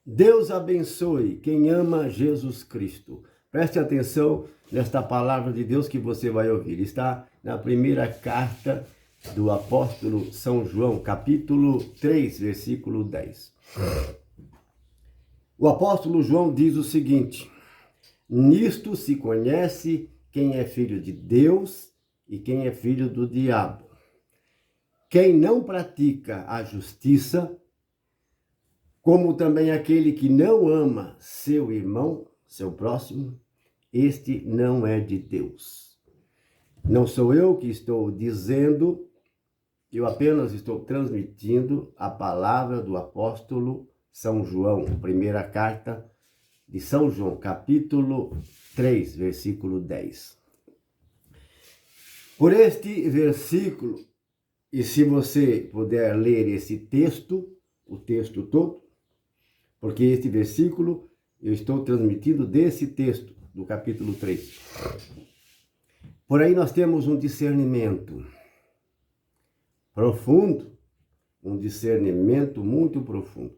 Deus abençoe quem ama Jesus Cristo. Preste atenção nesta palavra de Deus que você vai ouvir. Está na primeira carta do apóstolo São João, capítulo 3, versículo 10. O apóstolo João diz o seguinte: nisto se conhece quem é filho de Deus e quem é filho do diabo. Quem não pratica a justiça, como também aquele que não ama seu irmão, seu próximo, este não é de Deus. Não sou eu que estou dizendo, eu apenas estou transmitindo a palavra do apóstolo São João, primeira carta de São João, capítulo 3, versículo 10. Por este versículo, e se você puder ler esse texto, o texto todo, porque este versículo eu estou transmitindo desse texto, do capítulo 3. Por aí nós temos um discernimento profundo, um discernimento muito profundo,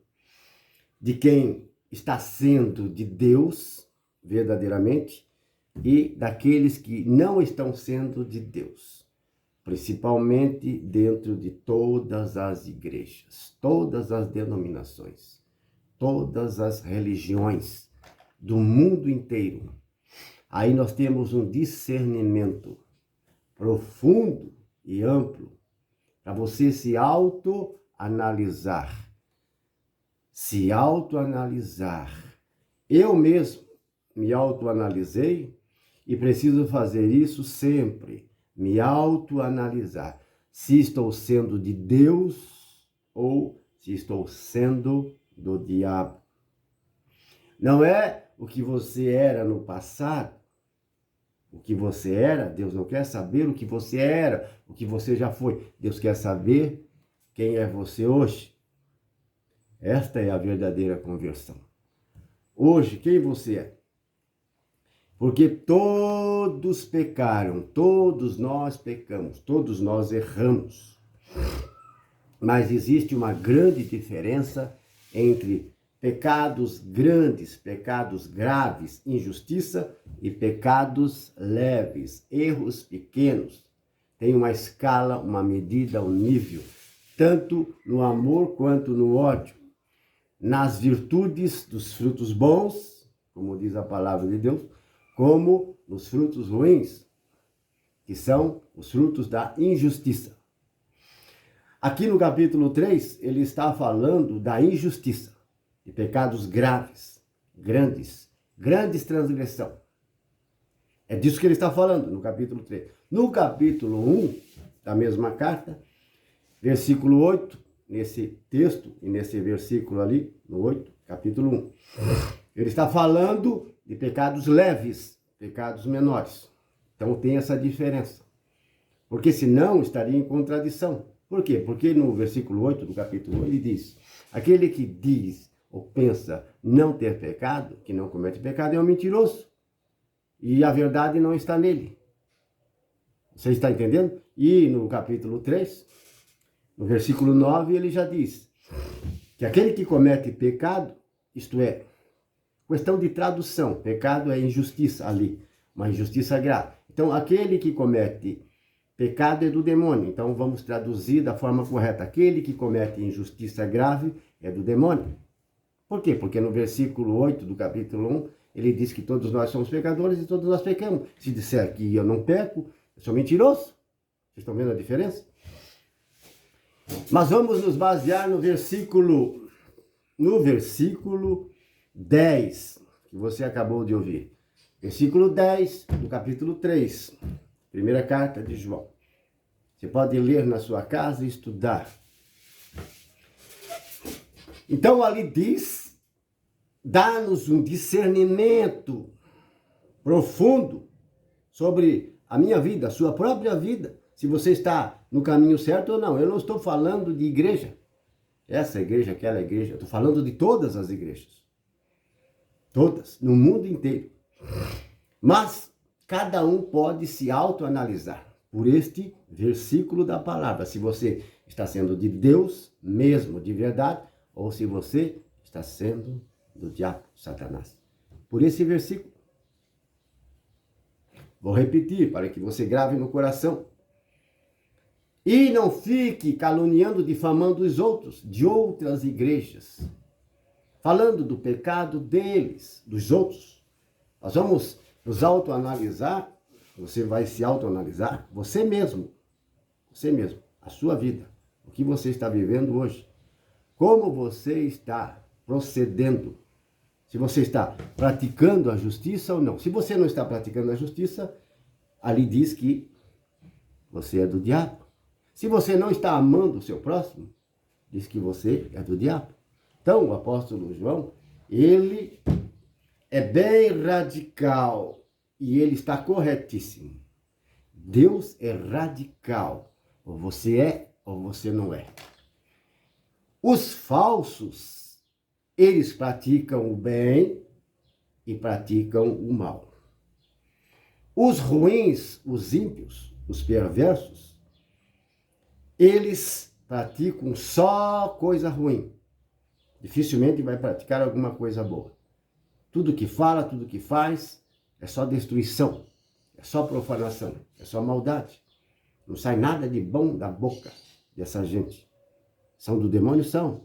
de quem está sendo de Deus verdadeiramente e daqueles que não estão sendo de Deus, principalmente dentro de todas as igrejas, todas as denominações, todas as religiões do mundo inteiro. Aí nós temos um discernimento profundo e amplo para você se autoanalisar. Se autoanalisar. Eu mesmo me autoanalisei e preciso fazer isso sempre. Me autoanalisar. Se estou sendo de Deus ou se estou sendo do diabo. Não é o que você era no passado. O que você era, Deus não quer saber o que você era, o que você já foi. Deus quer saber quem é você hoje. Esta é a verdadeira conversão. Hoje, quem você é? Porque todos pecaram, todos nós pecamos, todos nós erramos. Mas existe uma grande diferença entre pecados grandes, pecados graves, injustiça, e pecados leves, erros pequenos. Tem uma escala, uma medida, um nível, tanto no amor quanto no ódio. Nas virtudes dos frutos bons, como diz a palavra de Deus, como nos frutos ruins, que são os frutos da injustiça. Aqui no capítulo 3, ele está falando da injustiça, de pecados graves, grandes transgressão. É disso que ele está falando no capítulo 3. No capítulo 1 da mesma carta, versículo 8, nesse texto e nesse versículo ali, no 8, capítulo 1, ele está falando de pecados leves, pecados menores. Então tem essa diferença. Porque senão estaria em contradição. Por quê? Porque no versículo 8 do capítulo 1 ele diz: aquele que diz ou pensa não ter pecado, que não comete pecado, é um mentiroso. E a verdade não está nele. Você está entendendo? E no capítulo 3, no versículo 9, ele já diz que aquele que comete pecado, isto é, questão de tradução, pecado é injustiça ali, uma injustiça grave. Então, aquele que comete pecado é do demônio. Então, vamos traduzir da forma correta. Aquele que comete injustiça grave é do demônio. Por quê? Porque no versículo 8 do capítulo 1, ele diz que todos nós somos pecadores e todos nós pecamos. Se disser que eu não peco, eu sou mentiroso. Vocês estão vendo a diferença? Mas vamos nos basear no versículo 10, que você acabou de ouvir. Versículo 10 do capítulo 3, primeira carta de João. Você pode ler na sua casa e estudar. Então ali diz, dá-nos um discernimento profundo sobre a minha vida, a sua própria vida, se você está no caminho certo ou não. Eu não estou falando de igreja, essa igreja, aquela igreja, eu estou falando de todas as igrejas, todas, no mundo inteiro. Mas cada um pode se autoanalisar por este versículo da palavra, se você está sendo de Deus mesmo, de verdade, ou se você está sendo do diabo, Satanás. Por esse versículo. Vou repetir para que você grave no coração. E não fique caluniando, difamando os outros, de outras igrejas, falando do pecado deles, dos outros. Nós vamos nos autoanalisar, você vai se autoanalisar, você mesmo, a sua vida, o que você está vivendo hoje, como você está procedendo, se você está praticando a justiça ou não. Se você não está praticando a justiça, ali diz que você é do diabo. Se você não está amando o seu próximo, diz que você é do diabo. Então, o apóstolo João, ele é bem radical e ele está corretíssimo. Deus é radical. Ou você é ou você não é. Os falsos, eles praticam o bem e praticam o mal. Os ruins, os ímpios, os perversos, eles praticam só coisa ruim. Dificilmente vai praticar alguma coisa boa. Tudo que fala, tudo que faz, é só destruição, é só profanação, é só maldade. Não sai nada de bom da boca dessa gente. São do demônio? São,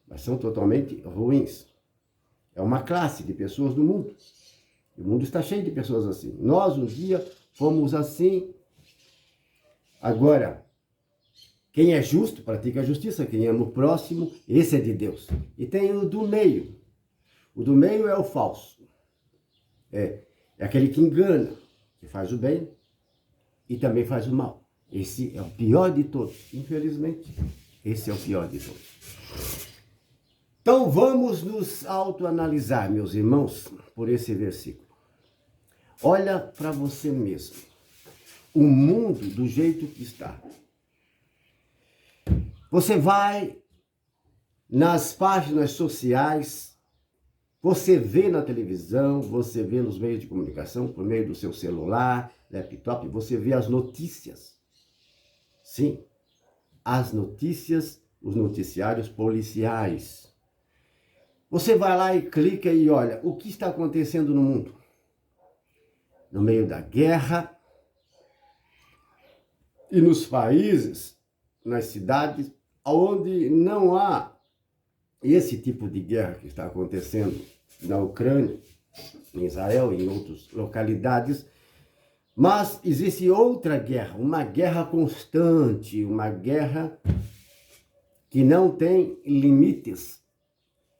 mas são totalmente ruins. É uma classe de pessoas do mundo. O mundo está cheio de pessoas assim. Nós, um dia, fomos assim. Agora, quem é justo, pratica a justiça. Quem ama o próximo, esse é de Deus. E tem o do meio. O do meio é o falso. É aquele que engana, que faz o bem e também faz o mal. Esse é o pior de todos. Infelizmente, esse é o pior de todos. Então, vamos nos autoanalisar, meus irmãos, por esse versículo. Olha para você mesmo. O mundo do jeito que está. Você vai nas páginas sociais, você vê na televisão, você vê nos meios de comunicação, por meio do seu celular, laptop, você vê as notícias. Sim, as notícias, os noticiários policiais. Você vai lá e clica e olha o que está acontecendo no mundo. No meio da guerra e nos países, nas cidades, onde não há esse tipo de guerra que está acontecendo na Ucrânia, em Israel e em outras localidades, mas existe outra guerra, uma guerra constante, uma guerra que não tem limites.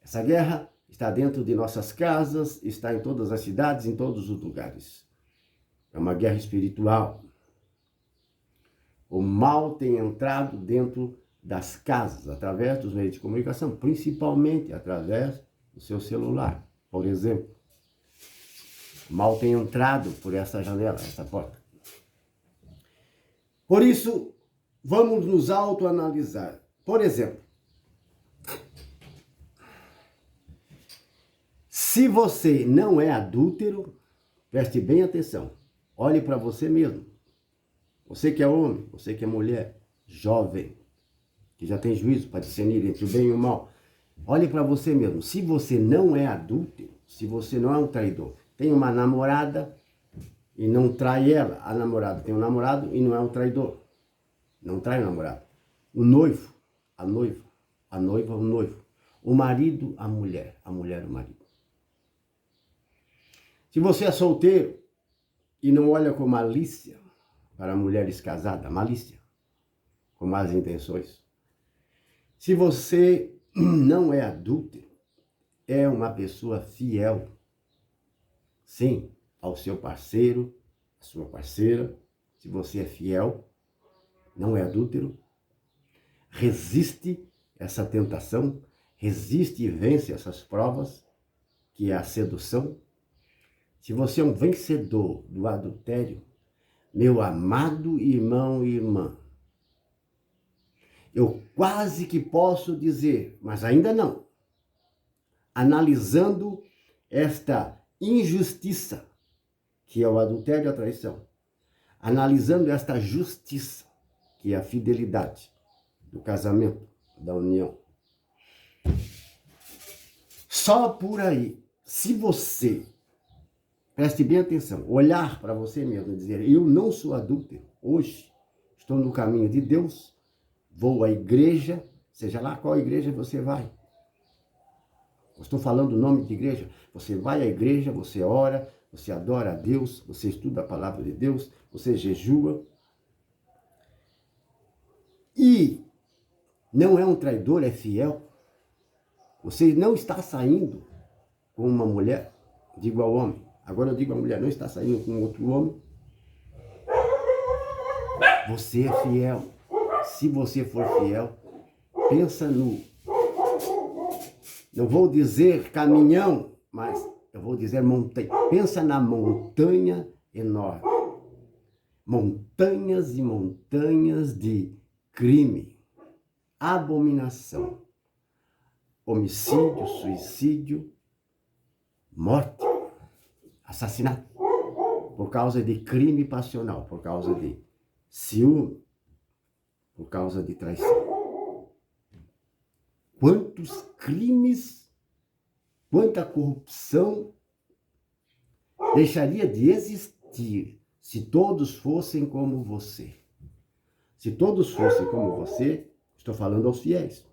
Essa guerra está dentro de nossas casas, está em todas as cidades, em todos os lugares. É uma guerra espiritual. O mal tem entrado dentro das casas, através dos meios de comunicação, principalmente através do seu celular, por exemplo. O mal tem entrado por essa janela, essa porta. Por isso, vamos nos autoanalisar. Por exemplo, se você não é adúltero, preste bem atenção. Olhe para você mesmo. Você que é homem, você que é mulher, jovem, que já tem juízo para discernir entre o bem e o mal. Olhe para você mesmo. Se você não é adúltero, se você não é um traidor, tem uma namorada e não trai ela. A namorada tem um namorado e não é um traidor. Não trai o namorado. O noivo, a noiva, o noivo. O marido, a mulher o marido. Se você é solteiro e não olha com malícia para mulheres casadas, malícia, com más intenções. Se você não é adúltero, é uma pessoa fiel, sim, ao seu parceiro, à sua parceira. Se você é fiel, não é adúltero, resiste essa tentação, resiste e vence essas provas, que é a sedução. Se você é um vencedor do adultério, meu amado irmão e irmã, eu quase que posso dizer, mas ainda não, analisando esta injustiça, que é o adultério e a traição, analisando esta justiça, que é a fidelidade do casamento, da união, Só por aí, se você, preste bem atenção, olhar para você mesmo e dizer, eu não sou adúltero, hoje estou no caminho de Deus, vou à igreja, seja lá qual igreja você vai. Eu estou falando o nome de igreja. Você vai à igreja, você ora, você adora a Deus, você estuda a palavra de Deus, você jejua. E não é um traidor, é fiel. Você não está saindo com uma mulher, digo ao homem. Agora eu digo à mulher, não está saindo com outro homem. Você é fiel. Se você for fiel, pensa no... Não vou dizer caminhão, mas eu vou dizer montanha. Pensa na montanha enorme. Montanhas e montanhas de crime, abominação, homicídio, suicídio, morte, assassinato, por causa de crime passional, por causa de ciúme, por causa de traição. Quantos crimes, quanta corrupção deixaria de existir se todos fossem como você. Se todos fossem como você, estou falando aos fiéis.